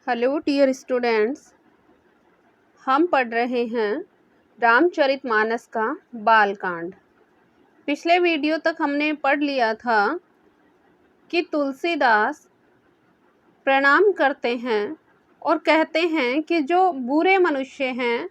Hello dear students. हम पढ़ रहे हैं रामचरितमानस का बालकांड। पिछले वीडियो तक हमने पढ़ लिया था कि तुलसीदास प्रणाम करते हैं और कहते हैं कि जो बुरे मनुष्य हैं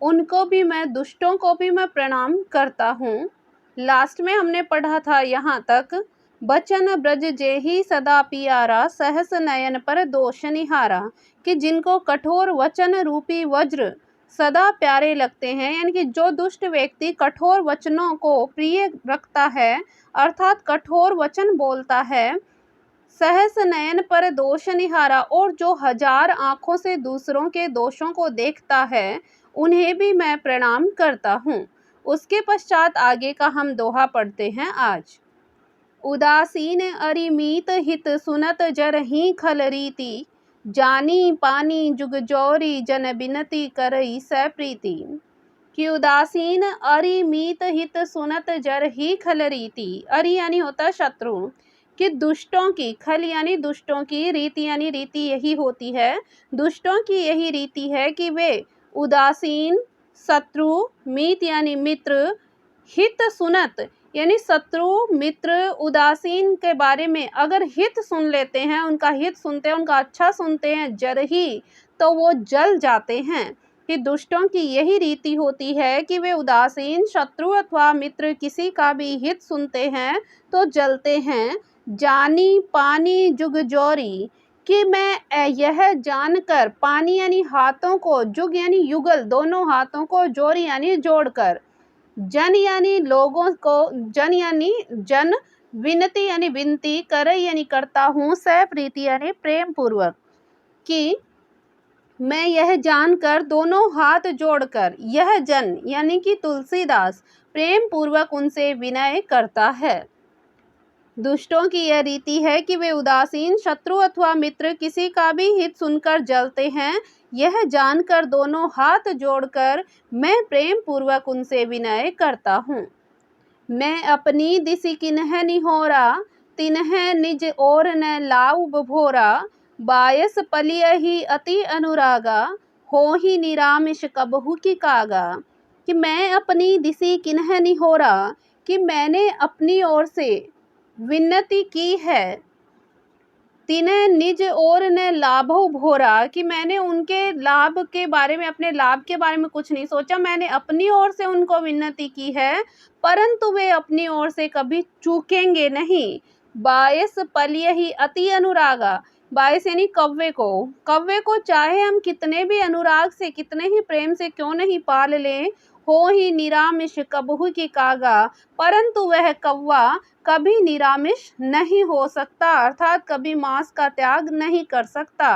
उनको भी मैं, दुष्टों को भी मैं प्रणाम करता हूँ। लास्ट में हमने पढ़ा था यहाँ तक, बचन ब्रज जेहि सदा पियारा, सहस नयन पर दोष निहारा, कि जिनको कठोर वचन रूपी वज्र सदा प्यारे लगते हैं, यानी कि जो दुष्ट व्यक्ति कठोर वचनों को प्रिय रखता है, अर्थात कठोर वचन बोलता है, सहस नयन पर दोष निहारा, और जो हजार आंखों से दूसरों के दोषों को देखता है, उन्हें भी मैं प्रणाम करता हूँ। उसके पश्चात आगे का हम दोहा पढ़ते हैं आज। उदासीन अरिमीत हित सुनत जरहि खल रीति, जानी पानी जुग जौरी जन बिनती करई सै प्रीति। कि उदासीन अरिमीत हित सुनत जरहि खल रीति, अरि यानी होता शत्रु, कि दुष्टों की, खल यानी दुष्टों की, रीति यानी रीति यही होती है, दुष्टों की यही रीति है कि वे उदासीन, शत्रु, मीत यानी मित्र, हित सुनत यानी शत्रु मित्र उदासीन के बारे में अगर हित सुन लेते हैं, उनका हित सुनते हैं, उनका अच्छा सुनते हैं, जरही तो वो जल जाते हैं। कि दुष्टों की यही रीति होती है कि वे उदासीन, शत्रु अथवा मित्र किसी का भी हित सुनते हैं तो जलते हैं। जानी पानी जुग जौरी, कि मैं यह जानकर, पानी यानी हाथों को, जुग यानी युगल, दोनों हाथों को, जोरी यानी जोड़कर, जन यानी लोगों को, जन यानी जन, विनती यानी विनती, करई यानी करता हूँ, सह प्रीति यानी प्रेम पूर्वक, कि मैं यह जानकर, दोनों हाथ जोड़कर, यह जन यानी कि तुलसीदास प्रेम पूर्वक उनसे विनय करता है। दुष्टों की यह रीति है कि वे उदासीन, शत्रु अथवा मित्र किसी का भी हित सुनकर जलते हैं। यह जानकर दोनों हाथ जोड़कर मैं प्रेम पूर्वक उनसे विनय करता हूँ। मैं अपनी दिसि किन्ह निहोरा, तिन्ह निज ओर न लाऊ बभोरा, बायस पलियहि अति अनुरागा, होहि निरामिष कबहु की कागा। कि मैं अपनी दिसि किन्ह निहोरा, कि मैंने अपनी ओर से विनती की है, तिन्ह निज ओर न लाभो भोरा, कि मैंने उनके लाभ के बारे में, अपने लाभ के बारे में कुछ नहीं सोचा, मैंने अपनी ओर से उनको विनती की है, परंतु वे अपनी ओर से कभी चूकेंगे नहीं। बायस पलियहि अति अनुरागा, बायस यानी कव्वे को चाहे हम कितने भी अनुराग से, कितने ही प्रेम से क्यों नहीं पाल लें, हो ही निरामिष कबहु की कागा, परंतु वह कौवा कभी निरामिष नहीं हो सकता, अर्थात कभी मांस का त्याग नहीं कर सकता।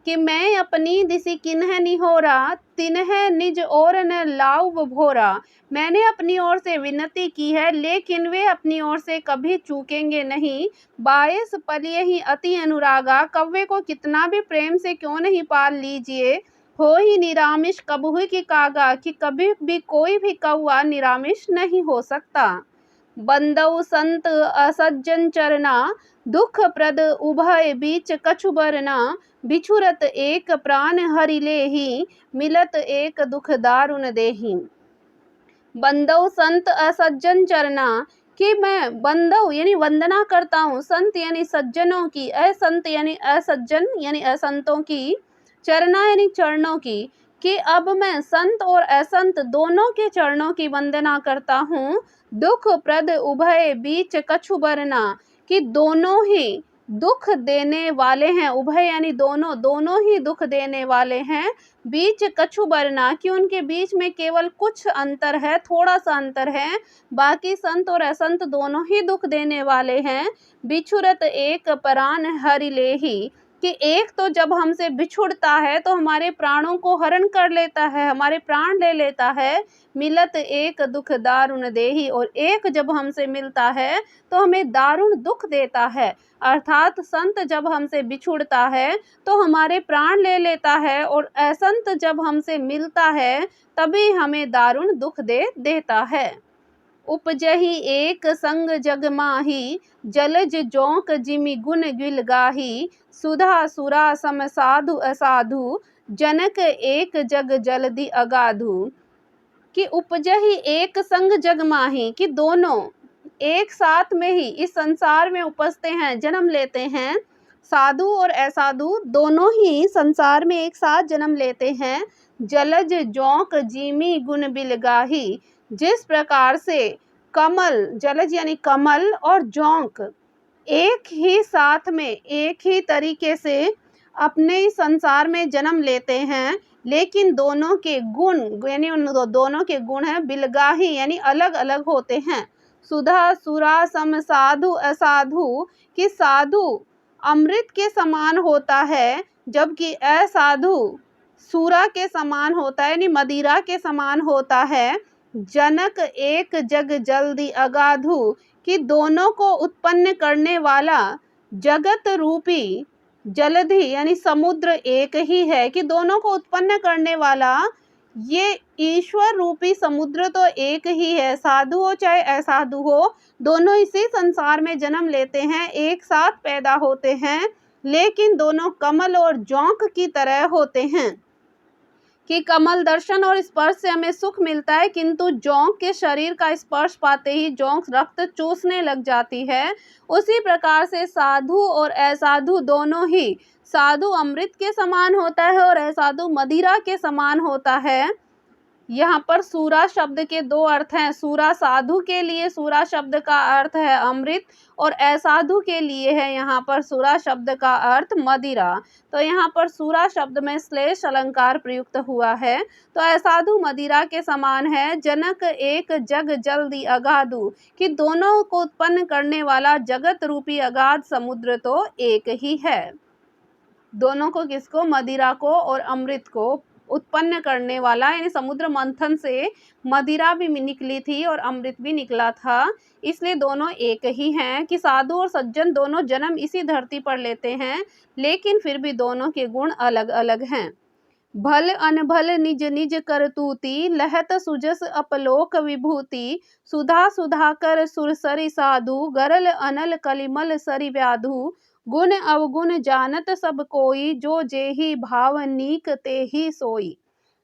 कि मैं अपनी दिसि किन्ह निहोरा, तिन्ह निज ओर न लाऊ बभोरा, मैंने अपनी ओर से विनती की है लेकिन वे अपनी ओर से कभी चूकेंगे नहीं। बायस पलियहि अति अनुरागा, कौवे को कितना भी प्रेम से क्यों नहीं पाल लीजिए, हो ही निरामिष कबहु की कागा, कि कभी भी कोई भी कौवा निरामिष नहीं हो सकता। बंदौ संत असज्जन चरना, दुख प्रद उभय बीच कछु बरना, बिछुरत एक प्राण हरि लेहि, मिलत एक दुख दारुण देहि। बंदौ संत असज्जन चरना, कि मैं बंदौ यानी वंदना करता हूँ, संत यानी सज्जनों की, असंत यानी असज्जन यानी असंतों की, चरना यानी चरणों की, कि अब मैं संत और असंत दोनों के चरणों की वंदना करता हूँ। दुख प्रद उभय बीच कछु बरना, कि दोनों ही दुख देने वाले हैं, उभय यानी दोनों ही दुख देने वाले हैं। बीच कछु बरना, कि उनके बीच में केवल कुछ अंतर है, थोड़ा सा अंतर है, बाकी संत और असंत दोनों ही दुख देने वाले हैं। बिछुरत एक प्राण हरि लेहि, कि एक तो जब हमसे बिछुड़ता है तो हमारे प्राणों को हरण कर लेता है, हमारे प्राण ले लेता है। मिलत एक दुख दारुण देहि, और एक जब हमसे मिलता है तो हमें दारुण दुख देता है, अर्थात संत जब हमसे बिछुड़ता है तो हमारे प्राण ले लेता है, और असंत जब हमसे मिलता है तभी हमें दारुण दुख देता है। उपजहि एक संग जग माही, जलज जोंक जिमि गुण गिल गाही, सुधा सुरा सम साधु असाधु, जनक एक जग जल्दी अगाधु। कि उपजहि एक संग जग माही, कि दोनों एक साथ में ही इस संसार में उपजते हैं, जन्म लेते हैं। साधु और असाधु दोनों ही संसार में एक साथ जन्म लेते हैं। जलज जोंक जिमी गुण बिलगाही, जिस प्रकार से कमल, जलज यानी कमल, और जोंक एक ही साथ में एक ही तरीके से अपने इस संसार में जन्म लेते हैं, लेकिन दोनों के गुण यानी उन दोनों के गुण हैं बिलगाही यानी अलग अलग होते हैं। सुधा सुरा सम साधु असाधु, कि साधु अमृत के समान होता है, जबकि असाधु सूरा के समान होता है यानी मदिरा के समान होता है। जनक एक जग जल्दी अगाधु, कि दोनों को उत्पन्न करने वाला जगत रूपी जलधि यानी समुद्र एक ही है। कि दोनों को उत्पन्न करने वाला ये ईश्वर रूपी समुद्र तो एक ही है। साधु हो चाहे असाधु हो, दोनों इसी संसार में जन्म लेते हैं, एक साथ पैदा होते हैं, लेकिन दोनों कमल और जोंक की तरह होते हैं। कि कमल दर्शन और स्पर्श से हमें सुख मिलता है, किंतु जोंक के शरीर का स्पर्श पाते ही जोंक रक्त चूसने लग जाती है। उसी प्रकार से साधु और असाधु दोनों ही, साधु अमृत के समान होता है और असाधु मदिरा के समान होता है। यहाँ पर सूरा शब्द के दो अर्थ हैं। सूरा साधु के लिए सूरा शब्द का अर्थ है अमृत, और असाधु के लिए है यहाँ पर सूरा शब्द का अर्थ मदिरा। तो यहाँ पर सूरा शब्द में श्लेष अलंकार प्रयुक्त हुआ है। तो असाधु मदिरा के समान है। जनक एक जग जल्दी अगाधु, कि दोनों को उत्पन्न करने वाला जगत रूपी अगाध समुद्र तो एक ही है। दोनों को, किसको? मदिरा को और अमृत को उत्पन्न करने वाला, यानी समुद्र मंथन से मदिरा भी निकली थी और अमृत भी निकला था, इसलिए दोनों एक ही हैं। कि साधु और सज्जन दोनों जन्म इसी धरती पर लेते हैं, लेकिन फिर भी दोनों के गुण अलग अलग हैं। भल अनभल निज निज करतूति, लहत सुजस अपलोक विभूति, सुधा सुधाकर सुरसरि साधु, गरल अनल कलिमल सरि व्याधु, गुण अवगुण जानत सब कोई, जो जेहि भाव नीक तेहि सोई।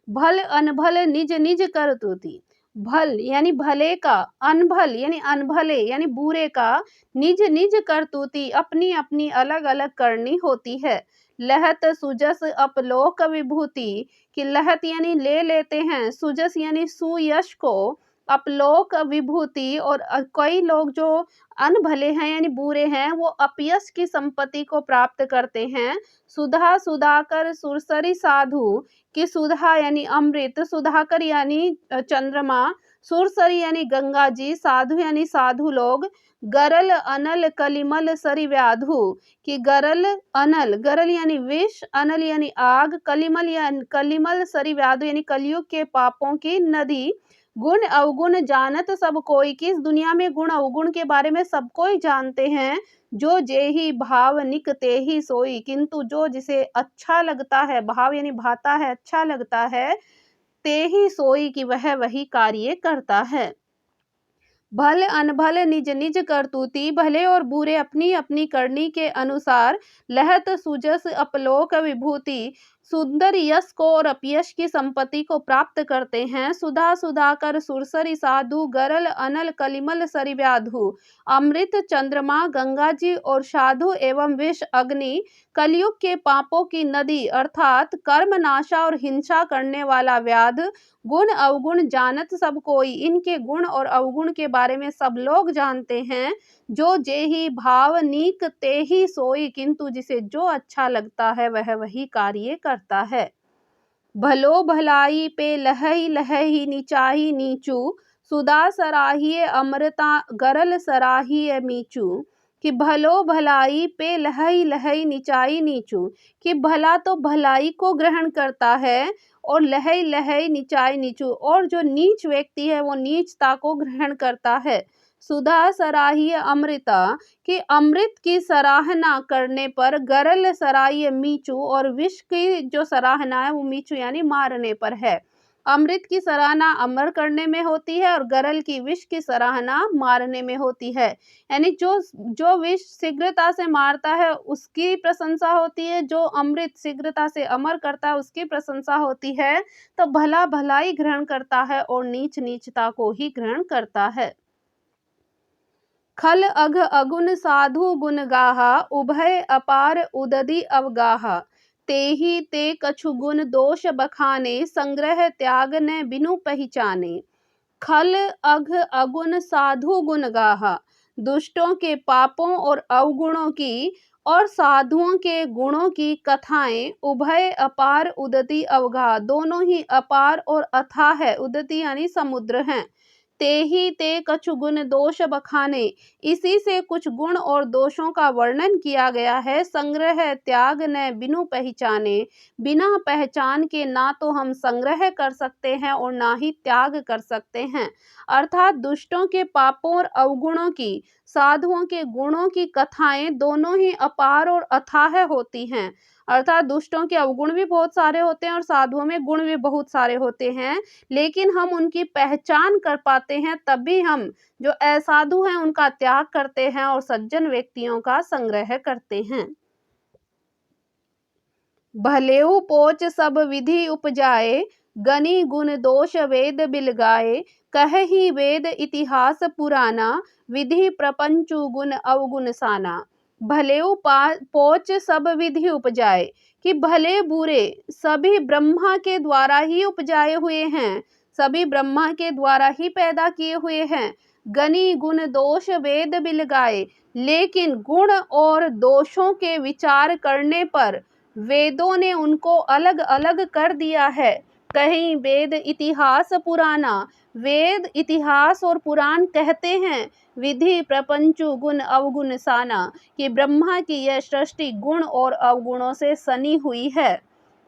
भल अनभल निज निज करतूति, भल यानी भले का, अनभल यानी अनभले यानी बुरे का, निज निज करतूति अपनी अपनी अलग अलग करनी होती है। लहत सुजस अपलोक विभूति, कि लहत यानी ले लेते हैं, सुजस यानी सुयश को, अपलोक विभूति, और कई लोग जो अनभले हैं यानी बुरे हैं, वो अपयश की संपत्ति को प्राप्त करते हैं। सुधा सुधाकर सुरसरि साधु, कि सुधा यानी अमृत, सुधाकर यानी चंद्रमा, सुरसरि यानी गंगा जी, साधु यानी साधु लोग, गरल अनल कलिमल सरि व्याधु, कि गरल अनल, गरल यानी विष, अनल यानी आग, कलिमल सरि व्याधु यानी कलयुग के पापों की नदी, गुण अवगुण जानत सब कोई, कि इस दुनिया में गुण अवगुण के बारे में सब कोई जानते हैं। जो जेहि भाव निक तेहि सोई, किंतु जो जिसे अच्छा लगता है, भाव यानी भाता है, अच्छा लगता है, तेहि सोई, कि वह वही कार्य करता है। भल अनभल निज निज करतूति, भले और बुरे अपनी अपनी करनी के अनुसार, लहत सुजस अपलोक विभूति, सुंदर यश को और अपयश की संपत्ति को प्राप्त करते हैं। सुधा सुधाकर सुरसरि साधु, गरल अनल कलिमल सरि व्याधु, अमृत चंद्रमा, गंगा जी, और साधु एवं विष अग्नि, कलयुग के पापों की नदी अर्थात कर्म नाशा और हिंसा करने वाला व्याध, गुण अवगुण जानत सब कोई, इनके गुण और अवगुण के बारे में सब लोग जानते हैं। जो जेहि भाव नीक तेहि सोई, किंतु जिसे जो अच्छा लगता है वह वही कार्य करता है। भलो भलाई पे लहई लहई नीचाही नीचू, सुधा सराहिए अमृता गरल सराहिए मीचू, कि भलो भलाई पे लहई लहई नीचाई नीचू, कि भला तो भलाई को ग्रहण करता है, और लहई लहई नीचाई नीचू, और जो नीच व्यक्ति है वो नीचता को ग्रहण करता है। सुधा सराहिए अमृता, कि अमृत की सराहना करने पर, गरल सराहिए मीचू, और विष की जो सराहना है वो मीचू यानी मारने पर है। अमृत की सराहना अमर करने में होती है और गरल की विष की सराहना मारने में होती है। यानी जो जो विष शीघ्रता से मारता है उसकी प्रशंसा होती है, जो अमृत शीघ्रता से अमर करता है उसकी प्रशंसा होती है। तो भला भलाई ग्रहण करता है और नीच नीचता को ही ग्रहण करता है। खल अघ अगुन साधु गुण गाहा, उभय अपार उदधि अवगाहा। तेहि ते कछु गुण दोष बखाने, संग्रह त्याग न बिनु पहचाने। खल अघ अगुण साधु गुण गाहा, दुष्टों के पापों और अवगुणों की और साधुओं के गुणों की कथाएं, उभय अपार उदति अवगाह, दोनों ही अपार और अथाह है। उदति यानी समुद्र हैं। तेहि ते कछु गुण दोष बखाने, इसी से कुछ गुण और दोषों का वर्णन किया गया है। संग्रह त्याग न बिनु पहचाने, बिना पहचान के ना तो हम संग्रह कर सकते हैं और ना ही त्याग कर सकते हैं। अर्थात दुष्टों के पापों और अवगुणों की, साधुओं के गुणों की कथाएं दोनों ही अपार और अथाह होती हैं। अर्थात दुष्टों के अवगुण भी बहुत सारे होते हैं और साधुओं में गुण भी बहुत सारे होते हैं, लेकिन हम उनकी पहचान कर पाते हैं तभी हम जो असाधु हैं उनका त्याग करते हैं और सज्जन व्यक्तियों का संग्रह करते हैं। भलेहु पोच सब विधि उपजाए, गनि गुण दोष वेद बिलगाए। कहहि वेद इतिहास पुराना, विधि प्रपंचु गुण अवगुण साना। भलेहु पोच सब विधि उपजाए, कि भले बुरे सभी ब्रह्मा के द्वारा ही उपजाए हुए हैं, सभी ब्रह्मा के द्वारा ही पैदा किए हुए हैं। गनि गुण दोष वेद बिलगाए, लेकिन गुण और दोषों के विचार करने पर वेदों ने उनको अलग अलग कर दिया है। कहीं वेद इतिहास पुराना, वेद इतिहास और पुराण कहते हैं विधि प्रपंचु गुण अवगुण साना, कि ब्रह्मा की यह सृष्टि गुण और अवगुणों से सनी हुई है।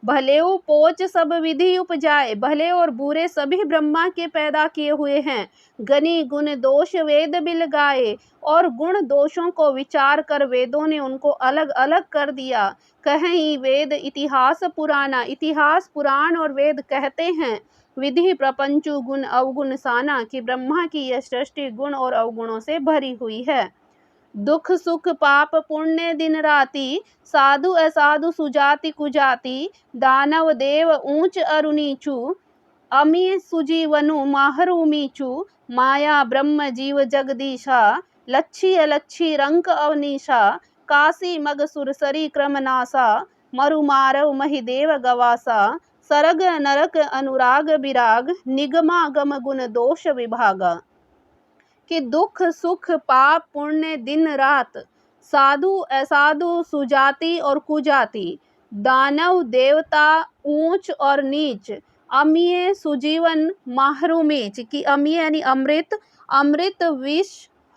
भलेहु पोच सब विधि उपजाए, भले और बुरे सभी ब्रह्मा के पैदा किए हुए हैं। गनि गुण दोष वेद बिलगाए, और गुण दोषों को विचार कर वेदों ने उनको अलग अलग कर दिया। कहीं वेद इतिहास पुराना, इतिहास पुराण और वेद कहते हैं विधि प्रपंचु गुण अवगुण साना, कि ब्रह्मा की यह सृष्टि गुण और अवगुणों से भरी हुई है। दुख सुख पाप पुण्य दिन राति, साधु असाधु सुजाति कुजाति। दानव देव ऊंच अरु नीचू, अमी सुजीवनु माहरू मीचू। माया ब्रह्म जीव जगदीशा, लच्छी अलच्छी रंक अवनीशा। काशी मग सुरसरी क्रमनासा, मरु मारव महिदेव गवासा। सरग नरक अनुराग विराग, निगमागम गुण दोष विभागा। कि दुख सुख पाप पुण्य दिन रात, साधु असाधु सुजाति और कुजाति, दानव देवता ऊंच और नीच, अमीय सुजीवन माहरूमीच, कि अमीय यानी अमृत, अमृत विष,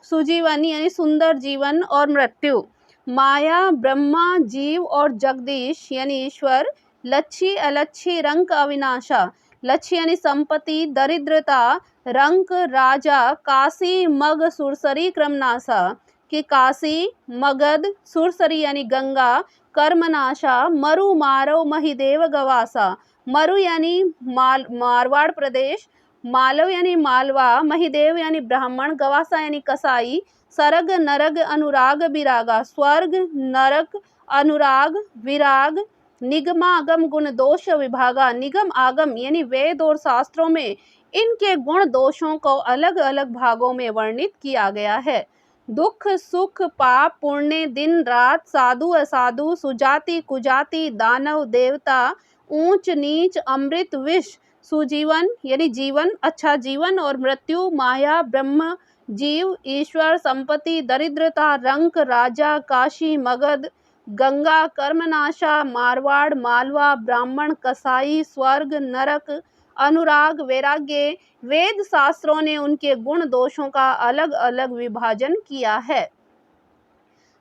सुजीवनी यानी सुंदर जीवन और मृत्यु। माया ब्रह्मा जीव और जगदीश यानी ईश्वर। लच्छी अलच्छी रंक अविनाशा, लच्छी यानी संपत्ति दरिद्रता, रंक राजा। काशी मग सुरसरी क्रमनाशा, कि काशी मगध सुरसरी यानी गंगा, कर्मनाशा। मरु मारव महिदेव गवासा, मरु यानी मारवाड़ प्रदेश, मालव यानी मालवा, महिदेव यानी ब्राह्मण, गवासा यानी कसाई। सरग नरग अनुराग विरागा, स्वर्ग नरक अनुराग विराग। निगमागम गुण दोष विभागा, निगम आगम यानी वेद और शास्त्रों में इनके गुण दोषों को अलग अलग भागों में वर्णित किया गया है। दुख सुख पाप पुण्य दिन रात, साधु असाधु सुजाति कुजाति, दानव देवता ऊंच नीच, अमृत विष, सुजीवन यानी जीवन अच्छा जीवन और मृत्यु, माया ब्रह्म जीव ईश्वर, संपत्ति दरिद्रता, रंक राजा, काशी मगध गंगा, कर्मनाशा मारवाड़ मालवा, ब्राह्मण कसाई, स्वर्ग नरक अनुराग वैराग्य। वेद शास्त्रों ने उनके गुण दोषों का अलग अलग विभाजन किया है।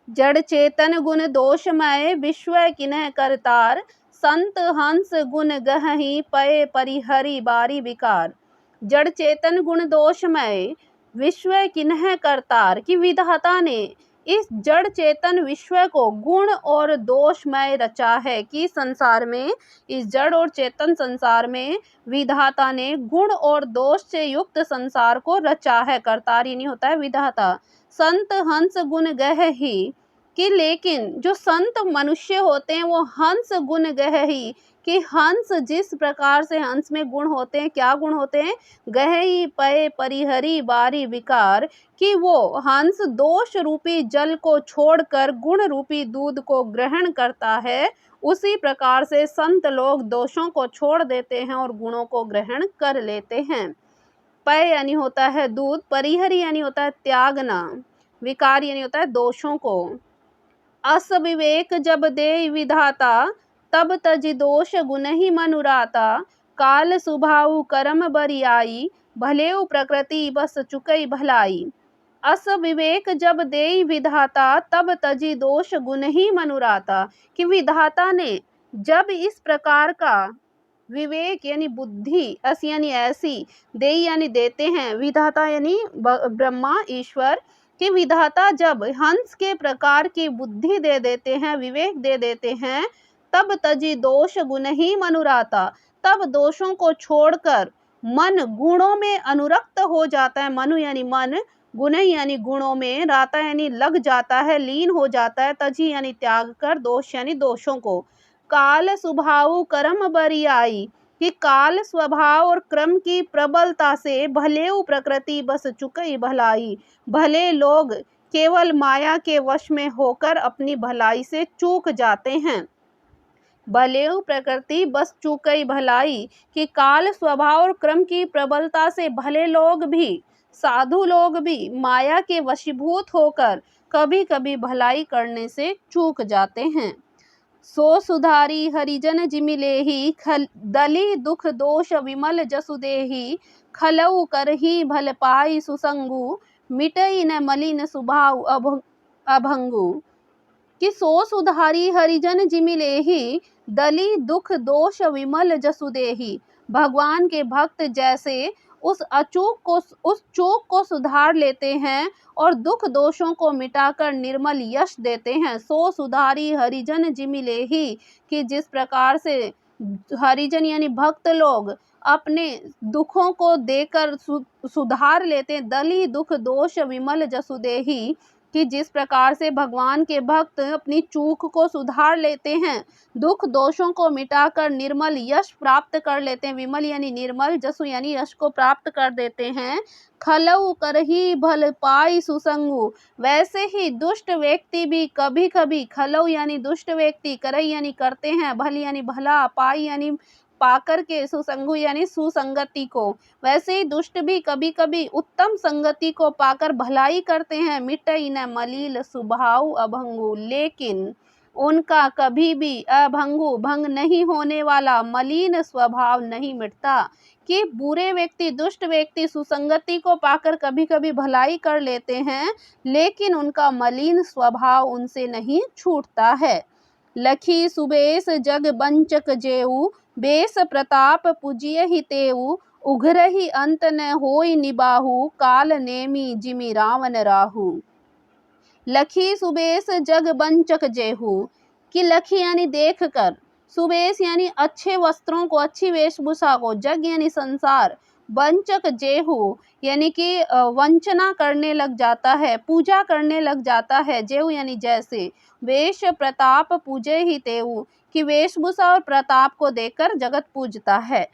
जड़ चेतन गुण दोषमय, विश्व किन्ह करतार। संत हंस गुण गहहि, पय परिहरि बारी विकार। जड़ चेतन गुण दोषमय, विश्व किन्ह करतार, कि विधाता ने इस जड़ चेतन विश्व को गुण और दोषमय रचा है। कि संसार में, इस जड़ और चेतन संसार में विधाता ने गुण और दोष से युक्त संसार को रचा है। कर्तार नहीं होता है विधाता। संत हंस गुण गह ही, कि लेकिन जो संत मनुष्य होते हैं वो हंस गुण गह ही, कि हंस जिस प्रकार से हंस में गुण होते हैं, क्या गुण होते हैं, गहई पय परिहरी बारी विकार, कि वो हंस दोष रूपी जल को छोड़कर गुण रूपी दूध को ग्रहण करता है, उसी प्रकार से संत लोग दोषों को छोड़ देते हैं और गुणों को ग्रहण कर लेते हैं। पय यानी होता है दूध, परिहरी यानी होता है त्यागना, विकार यानी होता है दोषों को। अस विवेक जब दे विधाता, तब तजि दोष गुण ही मनुराता, काल सुभाउ कर्म बरियाई, भलेउ प्रकृति बस चुकई भलाई। अस विवेक जब दे विधाता, तब तजि दोष गुण ही मनुराता, कि विधाता ने जब इस प्रकार का विवेक यानी बुद्धि, अस यानी ऐसी, दे यानी देते हैं, विधाता यानी ब्रह्मा ईश्वर, कि विधाता जब हंस के प्रकार की बुद्धि दे देते हैं, विवेक दे देते हैं, तब तजि दोष गुण ही मनुराता, तब दोषों को छोड़कर मन गुणों में अनुरक्त हो जाता है। मनु यानी मन, गुण यानी गुणों में, राता यानी लग जाता है, लीन हो जाता है, तजी यानी त्याग कर, दोष यानी दोषों को। काल स्वभाव कर्म बरियाई, कि काल स्वभाव और क्रम की प्रबलता से भलेउ प्रकृति बस चुकई भलाई, भले लोग केवल माया के वश में होकर अपनी भलाई से चूक जाते हैं। भलेउ प्रकृति बस चूकई भलाई, कि काल स्वभाव और क्रम की प्रबलता से भले लोग भी, साधु लोग भी माया के वशीभूत होकर कभी कभी भलाई करने से चूक जाते हैं। सो सुधारी हरिजन जिमिलेहि, दली दुख दोष विमल जसुदेहि, खलऊ करही भल पाई सुसंगु, मिटई न मलिन स्वभाव अभंगु। कि सो सुधारी हरिजन जिमिलेहि, दली दुख दोष विमल जसुदेहि, भगवान के भक्त जैसे उस चूक को सुधार लेते हैं और दुख दोषों को मिटाकर निर्मल यश देते हैं। सो सुधारी हरिजन जिमिलेहि, कि जिस प्रकार से हरिजन यानी भक्त लोग अपने दुखों को देकर सुधार लेते हैं। दली दुख दोष विमल जसुदेहि, कि जिस प्रकार से भगवान के भक्त अपनी चूक को सुधार लेते हैं, दुख दोषों को मिटाकर निर्मल यश प्राप्त कर लेते हैं। विमल यानी निर्मल, जसु यानी यश को प्राप्त कर देते हैं। खलऊ करही भल पाई सुसंगु, वैसे ही दुष्ट व्यक्ति भी कभी कभी, खलऊ यानी दुष्ट व्यक्ति, करही यानी करते हैं, भल यानी भला, पाई यानी पाकर के, सुसंगु यानी सुसंगति को, वैसे ही दुष्ट भी कभी कभी उत्तम संगति को पाकर भलाई करते हैं। मिटई न मलिल स्वभाव अभंगु, लेकिन उनका कभी भी अभंगु, भंग नहीं होने वाला मलिन स्वभाव नहीं मिटता। कि बुरे व्यक्ति, दुष्ट व्यक्ति सुसंगति को पाकर कभी कभी भलाई कर लेते हैं, लेकिन उनका मलिन स्वभाव उनसे नहीं छूटता है। लखी सुबेश जग बंचक जेऊ, बेस प्रताप पूजिय ही तेऊ, उघरहि अंत न होई निबाहु, काल नेमी जिमि रावण राहु। लखी सुबेश जग बंचक जेहू, कि लखी यानी देख कर, सुबेश यानी अच्छे वस्त्रों को, अच्छी वेशभूषा को, जग यानी संसार, वंचक जेहू यानी कि वंचना करने लग जाता है, पूजा करने लग जाता है। जेहू यानी जैसे, वेश प्रताप पूजे ही तेऊ, कि वेशभूषा और प्रताप को देखकर जगत पूजता है।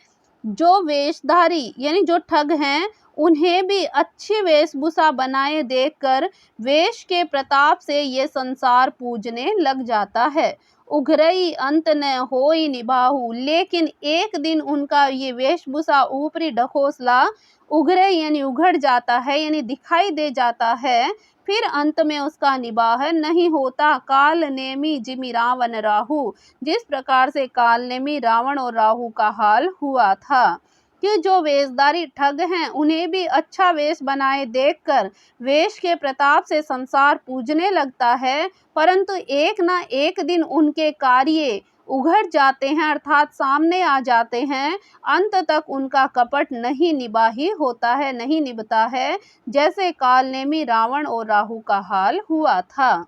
जो वेशधारी यानी जो ठग हैं, उन्हें भी अच्छी वेशभूषा बनाए देखकर वेश के प्रताप से ये संसार पूजने लग जाता है। उघरई अंत न होई निभाहु, लेकिन एक दिन उनका ये वेशभूषा ऊपरी ढकोसला उघरई यानी उघड़ जाता है, यानी दिखाई दे जाता है, फिर अंत में उसका निबाह नहीं होता। काल नेमी जिमि रावण राहु, जिस प्रकार से काल नेमी रावण और राहु का हाल हुआ था। कि जो वेशधारी ठग हैं, उन्हें भी अच्छा वेश बनाए देखकर वेश के प्रताप से संसार पूजने लगता है, परंतु एक ना एक दिन उनके कार्य उघड़ जाते हैं अर्थात सामने आ जाते हैं, अंत तक उनका कपट नहीं निबाही होता है, नहीं निभता है, जैसे कालनेमी रावण और राहु का हाल हुआ था।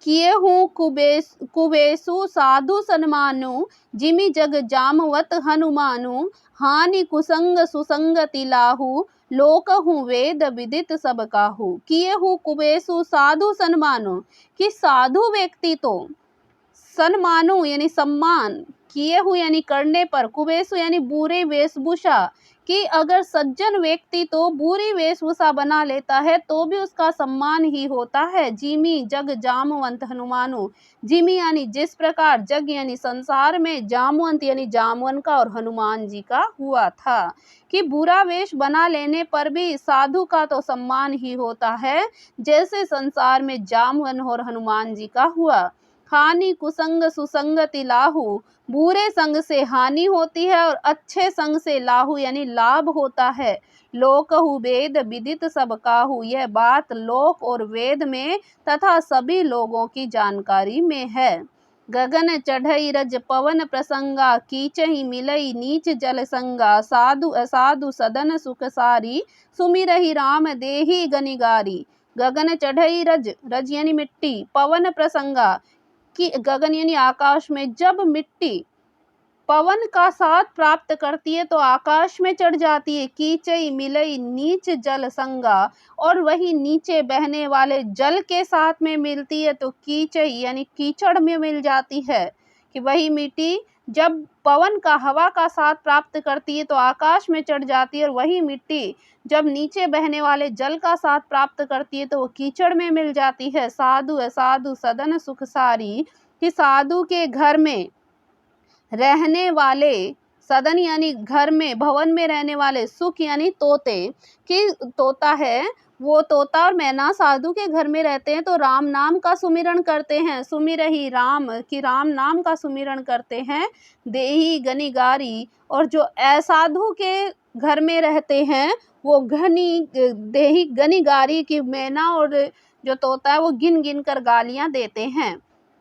किए हूँ कुबेसु साधु सन्मानु, जिमि जग जामवत हनुमानु, हानि कुसंग सुसंगति लाहु, लोकहु वेद विदित सब काहू। किए हूँ कुबेसु साधु सन्मानु, कि साधु व्यक्ति तो सन्मानु यानी सम्मान, किए हुए यानी करने पर, कुबेसु यानी बुरे वेशभूषा, कि अगर सज्जन व्यक्ति तो बुरी वेशभूषा बना लेता है तो भी उसका सम्मान ही होता है। जिमी जग जामवंत हनुमानु, जिमी यानी जिस प्रकार, जग यानी संसार में, जामवंत यानी जामवन का और हनुमान जी का हुआ था, कि बुरा वेश बना लेने पर भी साधु का तो सम्मान ही होता है, जैसे संसार में जामवन और हनुमान जी का हुआ। हानि कुसंग सुसंगति लाहु, बुरे संग से हानि होती है और अच्छे संग से लाहु यानी लाभ होता है। लोकहु वेद विदित सब काहू, यह बात लोक और वेद में तथा सभी लोगों की जानकारी में है। गगन चढ़ई रज पवन प्रसंगा, कीचहि मिलई नीच जल संगा, साधु असाधु सदन सुख सारी, सुमिरहि राम देहि गनिगारी। गगन चढ़ई रज, रज यानी मिट्टी, पवन प्रसंगा, कि गगन यानी आकाश में जब मिट्टी पवन का साथ प्राप्त करती है तो आकाश में चढ़ जाती है। कीचई मिलई नीच जल संगा, और वही नीचे बहने वाले जल के साथ में मिलती है तो कीचई यानी कीचड़ में मिल जाती है। कि वही मिट्टी जब पवन का हवा का साथ प्राप्त करती है तो आकाश में चढ़ जाती है, और वही मिट्टी जब नीचे बहने वाले जल का साथ प्राप्त करती है तो वो कीचड़ में मिल जाती है। साधु असाधु सदन सुख सारी, कि साधु के घर में रहने वाले, सदन यानी घर में, भवन में रहने वाले, सुख यानी तोते, कि तोता है वो तोता और मैना साधु के घर में रहते हैं तो राम नाम का सुमिरन करते हैं। सुमिरहि राम, कि राम नाम का सुमिरन करते हैं। देही गनिगारी, और जो असाधु के घर में रहते हैं वो घनी देही गनिगारी, की मैना और जो तोता है वो गिन गिन कर गालियां देते हैं।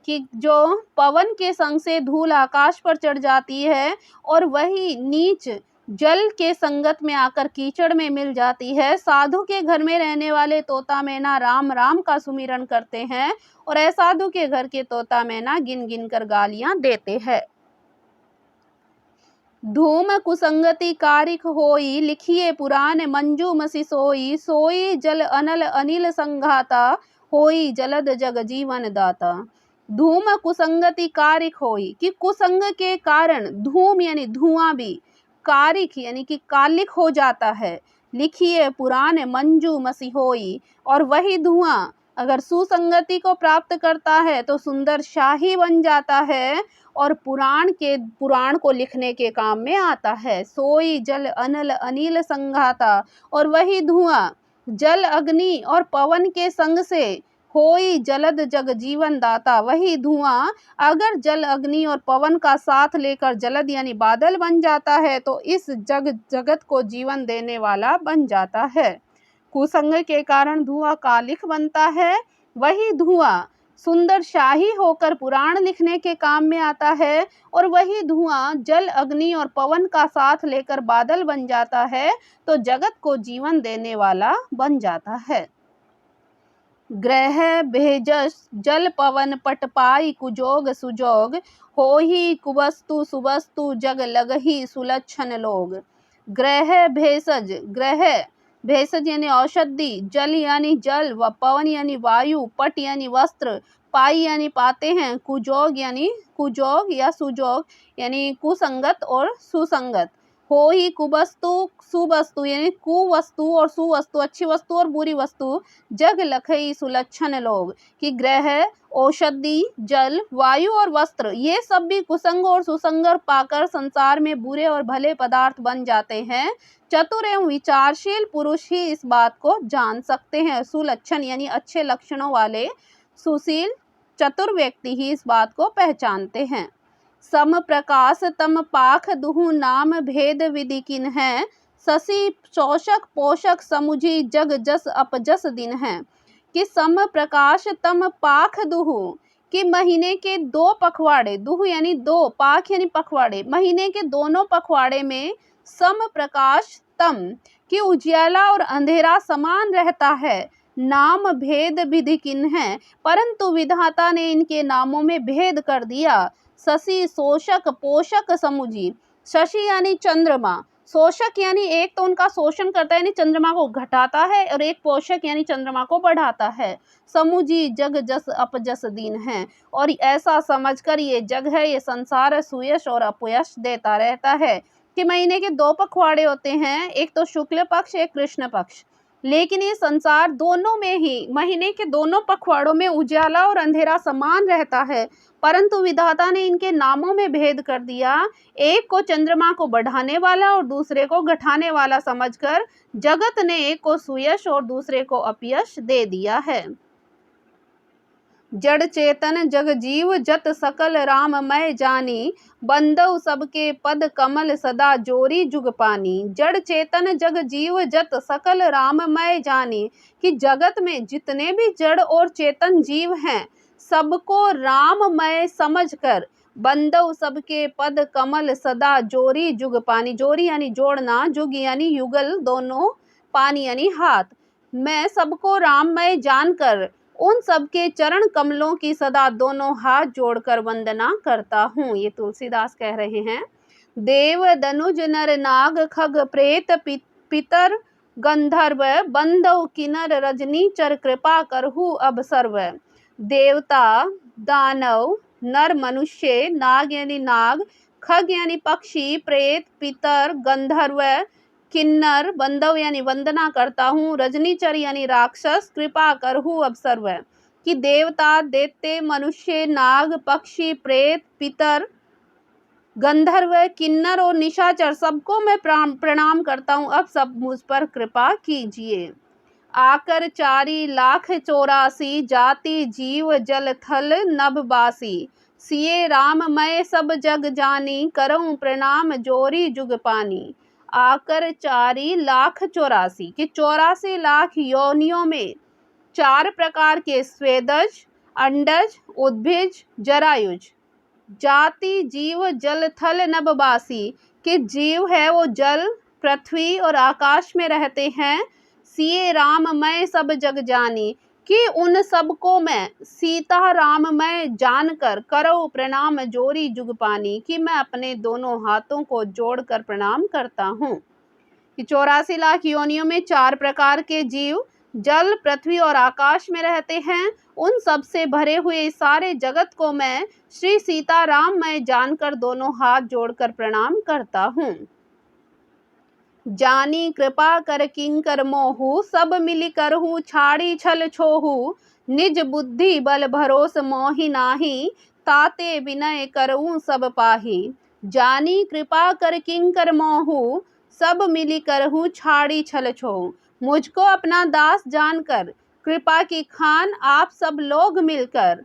कि जो पवन के संग से धूल आकाश पर चढ़ जाती है और वही नीच जल के संगत में आकर कीचड़ में मिल जाती है। साधु के घर में रहने वाले तोता मैना राम राम का सुमिरन करते हैं और असाधु के घर के तोता मैना गिन गिन कर गालियां देते हैं। धूम कुसंगति कारिक होई, लिखिए पुराण मंजू मसी सोई, सोई जल अनल अनिल संघाता, होई जलद जग जीवन दाता। धूम कुसंगति कारिक होई, कि कुसंग के कारण धूम यानी धुआं भी, कारिक यानी कि कालिक हो जाता है। लिखिए पुराण मंजू मसी होई, और वही धुआं अगर सुसंगति को प्राप्त करता है तो सुंदर शाही बन जाता है और पुराण को लिखने के काम में आता है। सोई जल अनल अनिल संघाता, और वही धुआं जल अग्नि और पवन के संग से, होई जलद जग जीवन दाता, वही धुआं अगर जल अग्नि और पवन का साथ लेकर जलद यानी बादल बन जाता है तो इस जगत को जीवन देने वाला बन जाता है। कुसंग के कारण धुआं कालिख बनता है, वही धुआं सुंदर शाही होकर पुराण लिखने के काम में आता है, और वही धुआं जल अग्नि और पवन का साथ लेकर बादल बन जाता है तो जगत को जीवन देने वाला बन जाता है। ग्रह भेजस जल पवन पटपाई कुजोग सुजोग, होही कुवस्तु सुवस्तु जग लगही सुलक्षण लोग। ग्रह भेषज, ग्रह भेषज यानी औषधि, जल यानी जल व पवन यानी वायु, पट यानी वस्त्र, पाई यानी पाते हैं, कुजोग यानी कुजोग या सुजोग यानी कुसंगत और सुसंगत। हो ही कुवस्तु सुवस्तु यानी कुवस्तु और सुवस्तु अच्छी वस्तु और बुरी वस्तु, जग लखई सुलक्षण लोग, कि ग्रह औषधि जल वायु और वस्त्र ये सब भी कुसंग और सुसंग पाकर संसार में बुरे और भले पदार्थ बन जाते हैं। चतुर एवं विचारशील पुरुष ही इस बात को जान सकते हैं। सुलक्षण यानी अच्छे लक्षणों वाले, सुशील चतुर व्यक्ति ही इस बात को पहचानते हैं। सम प्रकाश तम पाख दुहु नाम भेद विधि किन है, शशि शोषक पोषक समुझी जग जस अपजस दिन है। कि सम प्रकाश तम पाख दुहु, कि महीने के 2 पखवाड़े, दुह यानी 2, पाख यानी पखवाड़े, महीने के दोनों पखवाड़े में सम प्रकाश तम कि उजियाला और अंधेरा समान रहता है। नाम भेद विधि किन है, परंतु विधाता ने इनके नामों में भेद कर दिया। शशि शोषक पोषक समुझी, शशि यानी चंद्रमा, शोषक यानी एक तो उनका शोषण करता है यानी चंद्रमा को घटाता है, और एक पोषक यानी चंद्रमा को बढ़ाता है। समुझी जग जस अपजस दीन है, और ऐसा समझकर ये जग है, ये संसार सुयश और अपयश देता रहता है। कि महीने के 2 पखवाड़े होते हैं, एक तो शुक्ल पक्ष, एक कृष्ण पक्ष, लेकिन ये संसार दोनों में ही, महीने के दोनों पखवाड़ों में उजाला और अंधेरा समान रहता है, परंतु विधाता ने इनके नामों में भेद कर दिया। एक को चंद्रमा को बढ़ाने वाला और दूसरे को घटाने वाला समझकर जगत ने एक को सुयश और दूसरे को अपयश दे दिया है। जड़ चेतन जग जीव जत सकल राममय जानी, बंदव सबके पद कमल सदा जोरी जुग पानी। जड़ चेतन जग जीव जत सकल राममय जानी, कि जगत में जितने भी जड़ और चेतन जीव हैं, सबको राममय समझकर बंदव सबके पद कमल सदा जोरी जुग पानी। जोरी यानी जोड़ना, जुग यानी युगल, दोनों, पानी यानी हाथ। मैं सबको राममय जानकर उन सबके चरण कमलों की सदा दोनों हाथ जोड़कर वंदना करता हूँ। ये तुलसीदास कह रहे हैं। देव दनुज नर नाग खग प्रेत पितर गंधर्व, बंधव किन्नर रजनी चर कृपा करहु अब सर्व। देवता, दानव, नर मनुष्य, नाग यानी नाग, खग यानी पक्षी, प्रेत, पितर, गंधर्व, किन्नर, बंधव यानी वंदना करता हूँ, रजनीचर यानी राक्षस, कृपा करहु अब सर्व। कि देवता, दैत्य, मनुष्य, नाग, पक्षी, प्रेत, पितर, गंधर्व, किन्नर और निशाचर, सबको मैं प्रणाम करता हूँ, अब सब मुझ पर कृपा कीजिए। आकर 4,84,000 जाति जीव जल थल नभवासी, सिए राममय सब जग जानी, करऊं प्रणाम जोरी जुग पानी। आकर 4,84,000 कि 84 लाख योनियों में 4 प्रकार के स्वेदज, अंडज, उद्भिज, जरायुज, जाति जीव जल थल नभवासी के जीव है वो जल, पृथ्वी और आकाश में रहते हैं। सिए राममय सब जग जानी, कि उन सबको मैं सीता राममय जानकर करो प्रणाम जोरी जुग पानी, कि मैं अपने दोनों हाथों को जोड़कर प्रणाम करता हूँ। कि 84 लाख योनियों में 4 प्रकार के जीव जल, पृथ्वी और आकाश में रहते हैं, उन सब से भरे हुए सारे जगत को मैं श्री सीताराम मैं जानकर दोनों हाथ जोड़कर प्रणाम करता हूँ। जानी कृपा कर किंकर मोहू, सब मिली करहूँ छाड़ी छल छोहू, निज बुद्धि बल भरोस मोहि नाही, ताते विनय करऊं सब पाही। जानी कृपा कर किंकर मोहू, सब मिली करहूँ छाड़ी छल छोहू, मुझको अपना दास जानकर कृपा की खान आप सब लोग मिलकर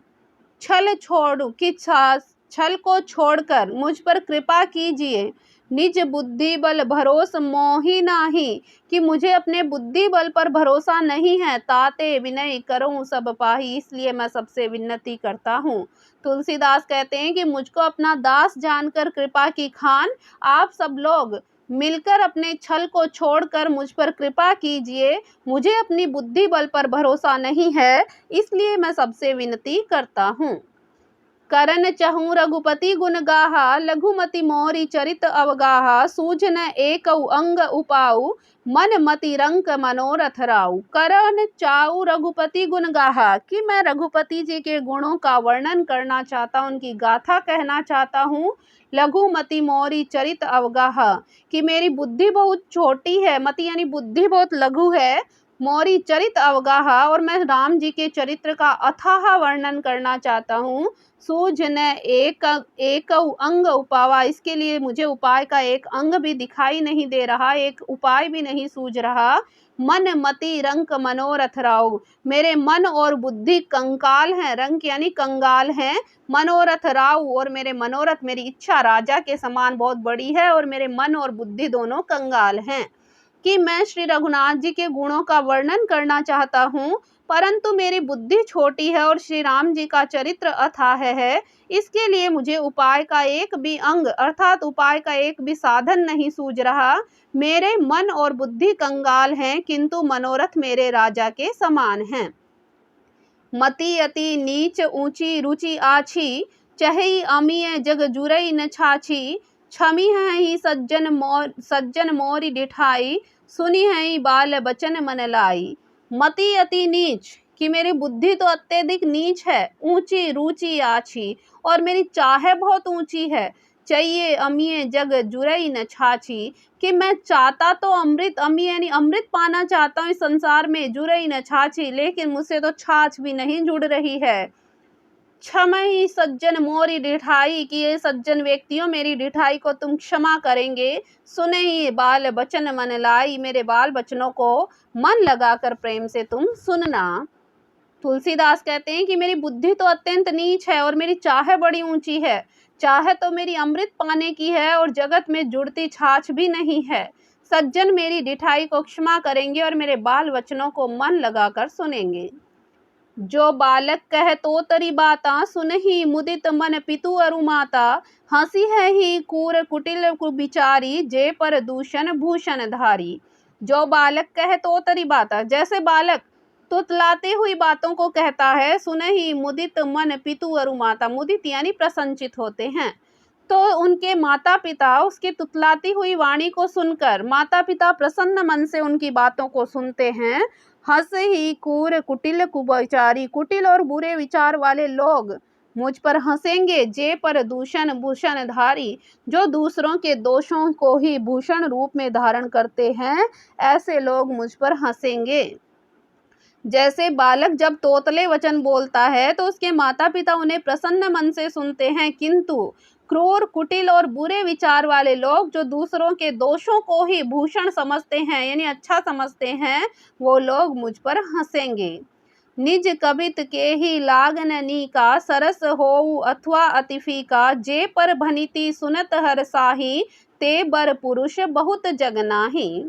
छल छोड़ू कि छल को छोड़कर मुझ पर कृपा कीजिए। निज बुद्धि बल भरोस मोहि नाही, कि मुझे अपने बुद्धि बल पर भरोसा नहीं है, ताते विनय करूं सब पाही, इसलिए मैं सबसे विनती करता हूँ। तुलसीदास कहते हैं कि मुझको अपना दास जानकर कृपा की खान आप सब लोग मिलकर अपने छल को छोड़कर मुझ पर कृपा कीजिए। मुझे अपनी बुद्धि बल पर भरोसा नहीं है, इसलिए मैं सबसे विनती करता हूँ। करन चहूँ रघुपति गुण गाहा, लघुमति मोरी चरित अवगाहा, सूझन एक अंग उपाऊ, मन मति रंक मनोरथ राऊ। करन चाऊ रघुपति गुण गाहा, कि मैं रघुपति जी के गुणों का वर्णन करना चाहता हूँ, उनकी गाथा कहना चाहता हूँ। लघुमति मोरी चरित अवगाहा, कि मेरी बुद्धि बहुत छोटी है, मति यानी बुद्धि बहुत लघु है, मोरी चरित अवगाहा, और मैं राम जी के चरित्र का अथाह वर्णन करना चाहता हूँ। सूझ न एक अंग उपावा, इसके लिए मुझे उपाय का एक अंग भी दिखाई नहीं दे रहा, एक उपाय भी नहीं सूझ रहा। मन मति रंक मनोरथ राव, मेरे मन और बुद्धि कंकाल हैं, रंक यानी कंगाल हैं, मनोरथ राव, और मेरे मनोरथ, मेरी इच्छा राजा के समान बहुत बड़ी है, और मेरे मन और बुद्धि दोनों कंगाल हैं। कि मैं श्री रघुनाथ जी के गुणों का वर्णन करना चाहता हूँ, परंतु मेरी बुद्धि छोटी है और श्री राम जी का चरित्र अथाह है। इसके लिए मुझे उपाय का एक भी अंग अर्थात उपाय का एक भी साधन नहीं सूझ रहा। मेरे मन और बुद्धि कंगाल हैं, किंतु मनोरथ मेरे राजा के समान हैं। मति अति नीच ऊंची रुचि आछी, चहई अमीय जग जुरई न छाछी। छमी है ही सज्जन मोरी डिठाई, सुनी है ही बाल बचन मन लाई। मति अति नीच, कि मेरी बुद्धि तो अत्यधिक नीच है, ऊंची रुचि आछी, और मेरी चाह बहुत ऊंची है। चाहिए अमीय जग जुरई न छाछी, कि मैं चाहता तो अमृत अमी यानी अमृत पाना चाहता हूँ इस संसार में, जुरई न छाछी, लेकिन मुझसे तो छाछ भी नहीं जुड़ रही है। क्षमहि सज्जन मोरी डिठाई, कि ये सज्जन व्यक्तियों मेरी डिठाई को तुम क्षमा करेंगे। सुने ही बाल बचन मन लाई, मेरे बाल बचनों को मन लगाकर प्रेम से तुम सुनना। तुलसीदास कहते हैं कि मेरी बुद्धि तो अत्यंत नीच है और मेरी चाह बड़ी ऊंची है। चाह तो मेरी अमृत पाने की है और जगत में जुड़ती छाछ भी नहीं है। सज्जन मेरी डिठाई को क्षमा करेंगे और मेरे बाल वचनों को मन लगाकर सुनेंगे। जो बालक कह तो तरी बाता, सुनहि मुदित मन पितु अरु माता। हंसी है ही कूर कुटिल कुबिचारी, जे पर दूषण भूषण धारी। जो बालक कह तो तरी बाता, जैसे बालक तुतलाते हुई बातों को कहता है। सुनहि मुदित मन पितु अरु माता, मुदित यानी प्रसन्नचित होते हैं, तो उनके माता पिता उसकी तुतलाती हुई वाणी को सुनकर माता पिता प्रसन्न मन से उनकी बातों को सुनते हैं। हंस ही कूर कुटिल कुविचारी, कुटिल और बुरे विचार वाले लोग मुझ पर हंसेंगे। जे पर दूषण भूषण धारी, जो दूसरों के दोषों को ही भूषण रूप में धारण करते हैं, ऐसे लोग मुझ पर हंसेंगे। जैसे बालक जब तोतले वचन बोलता है तो उसके माता पिता उन्हें प्रसन्न मन से सुनते हैं, किंतु क्रूर कुटिल और बुरे विचार वाले लोग जो दूसरों के दोषों को ही भूषण समझते हैं यानी अच्छा समझते हैं, वो लोग मुझ पर हंसेंगे। निज कबित के ही लागन नीका, सरस होऊ अथवा अतिफी का। जे पर भनिति सुनत हर साही, ते बर पुरुष बहुत जग नाही।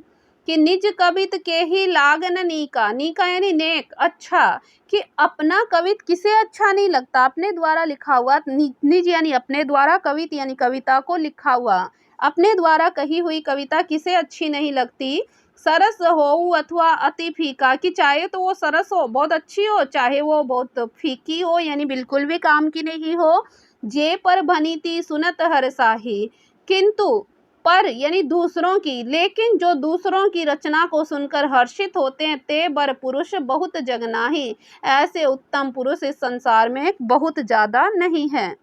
कि निज कवित के ही लागन नीका, नीका यानी नेक अच्छा, कि अपना कवित किसे अच्छा नहीं लगता, अपने द्वारा लिखा हुआ, निज यानी अपने द्वारा, कवित यानी कविता को लिखा हुआ, अपने द्वारा कही हुई कविता किसे अच्छी नहीं लगती। सरस हो अथवा अति फीका, कि चाहे तो वो सरस हो बहुत अच्छी हो, चाहे वो बहुत फीकी हो यानी बिल्कुल भी काम की नहीं हो। जे पर भनीति सुनत हर साही, किंतु पर यानी दूसरों की, लेकिन जो दूसरों की रचना को सुनकर हर्षित होते हैं, ते बर पुरुष बहुत जग नाही, ऐसे उत्तम पुरुष इस संसार में बहुत ज्यादा नहीं है।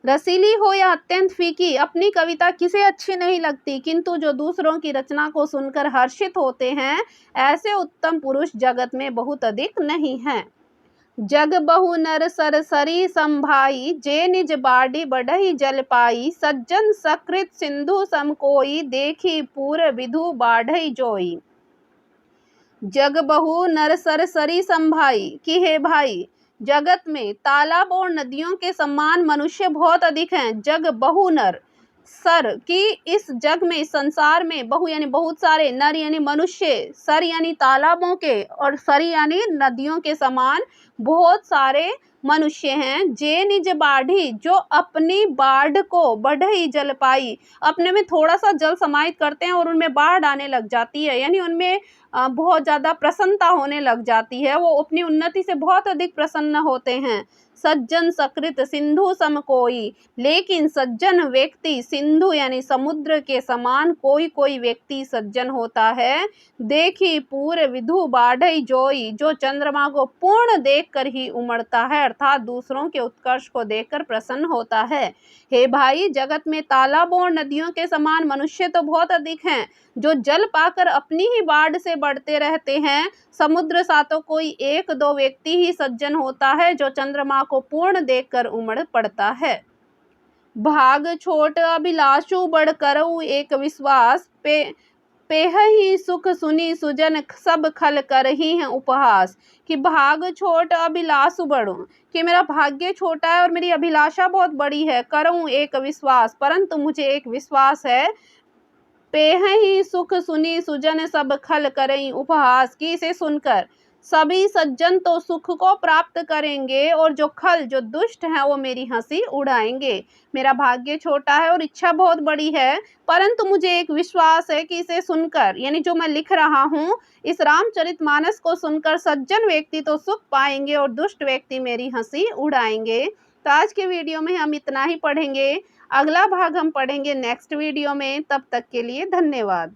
रसीली हो या अत्यंत फीकी, अपनी कविता किसे अच्छी नहीं लगती, किंतु जो दूसरों की रचना को सुनकर हर्षित होते हैं, ऐसे उत्तम पुरुष जगत में बहुत अधिक नहीं है। जग बहु नर सर सरी संभाई, जे निज बाडी बढ़ई जल पाई। सज्जन सकृत सिंधु सम कोई, देखी पूर विधु बाढ़ई जोई। जग बहु नर सर सरी संभाई, कि हे भाई जगत में तालाब और नदियों के समान मनुष्य बहुत अधिक हैं। जग बहु नर, सर की इस जग में, इस संसार में, बहु यानी बहुत सारे, नर यानी मनुष्य, सर यानी तालाबों के, और सरी यानी नदियों के समान बहुत सारे मनुष्य हैं। जे निज बाढ़ी, जो अपनी बाढ़ को, बढ़ई जल पाई, अपने में थोड़ा सा जल समाहित करते हैं और उनमें बाढ़ आने लग जाती है, यानी उनमें बहुत ज़्यादा प्रसन्नता होने लग जाती है, वो अपनी उन्नति से बहुत अधिक प्रसन्न होते हैं। सज्जन सकृत सिंधु सम कोई, लेकिन सज्जन व्यक्ति सिंधु यानी समुद्र के समान कोई कोई व्यक्ति सज्जन होता है। देखी पूर विधु बाढ़ई जोई, जो चंद्रमा को पूर्ण देखकर ही उमड़ता है, अर्थात दूसरों के उत्कर्ष को देखकर प्रसन्न होता है। हे भाई जगत में तालाबों और नदियों के समान मनुष्य तो बहुत अधिक हैं, जो जल पाकर अपनी ही बाढ़ से बढ़ते रहते हैं। समुद्र सा तो कोई एक दो व्यक्ति ही सज्जन होता है, जो चंद्रमा को पूर्ण देखकर उमड़ पड़ता है। भाग छोट अभिलाषु बढ़ करऊ एक विश्वास, पेह ही सुख सुनी सुजन सब खल कर ही हैं उपहास। कि भाग छोट अभिलाषु बढ़ू, कि मेरा भाग्य छोटा है और मेरी अभिलाषा बहुत बड़ी है। करूं एक विश्वास, परंतु मुझे एक विश्वास है, पेहहि सुख सुनी सुजन सब खल करई उपहास, कि इसे सुनकर सभी सज्जन तो सुख को प्राप्त करेंगे और जो खल जो दुष्ट हैं वो मेरी हंसी उड़ाएंगे। मेरा भाग्य छोटा है और इच्छा बहुत बड़ी है, परंतु मुझे एक विश्वास है कि इसे सुनकर, यानी जो मैं लिख रहा हूँ, इस रामचरितमानस को सुनकर सज्जन व्यक्ति तो सुख पाएंगे और दुष्ट व्यक्ति मेरी हंसी उड़ाएंगे। तो आज के वीडियो में हम इतना ही पढ़ेंगे। अगला भाग हम पढ़ेंगे नेक्स्ट वीडियो में। तब तक के लिए धन्यवाद।